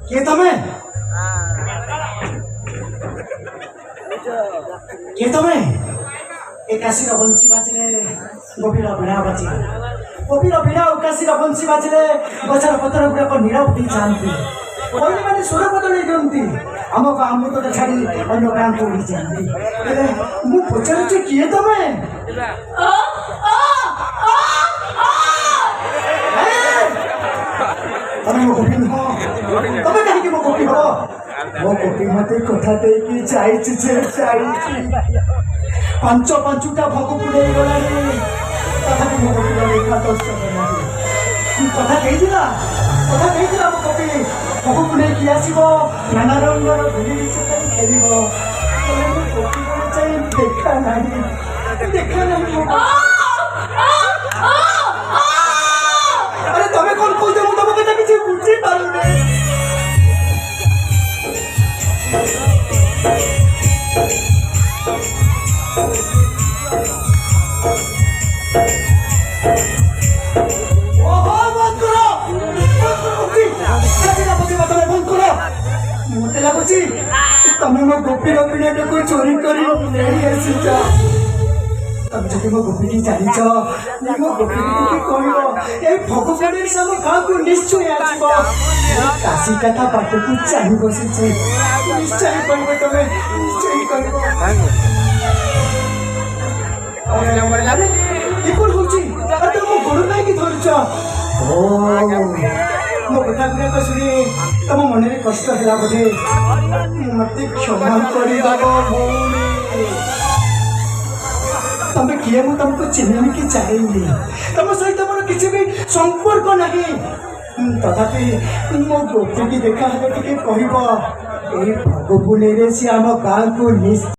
किए तुम्हें किए तुम्हें एकाशी का बंसी बाजिले गोपीर भिड़ा बाजी गोपीर भिड़ा उकाशी का बंसी बाजिले गछर पतर गुड़ाक नीरा उठी जाती कोई मैंने स्वर बदल दिखती आम गाँव तो छाड़ी अन्य गाँव को उड़ी जाती मुझे पचारे किए तुम्हें तमें मो गोपी नुह तमें कहीं मो गोपी हो मो गोपी मत कथा देकी जाइछि जे जाइछि पांच पांचटा भोग पुड़े गलानी तथापि मो गोपी देखा दर्शन नहीं कथा कहीदिला मो गोपी भोग पुड़े कि आसो नाना रंगर धूली चुपाई खेलिब तमें मो गोपी चाहिए देखा नहीं अरे तमें कौन कहते मु तुम कथा किसी बुझी पारुनी ओहो बंद करो मत लगुच तुम मो गोपी रविना को चोरी कर तब जब मो गोपी की जानिच मो गोपी की कह भगवान आम गाँव को निश्चय आसब काशी कथा बाट को चाह बसी निश्चय कह तुम निश्चय कह कौन हो तुम गोड़ नहीं धरुच मो कथा गुड़ाक शुणी तुम मन में कष्ट है बोधे मत क्षमा कर तमें किए मु तुमको चिन्हनी कि चाहिए तुम सहित मोर किसी भी संपर्क नहीं तथापि मो गोपी की देखा टे कह भोग पुणे से आम गाँव को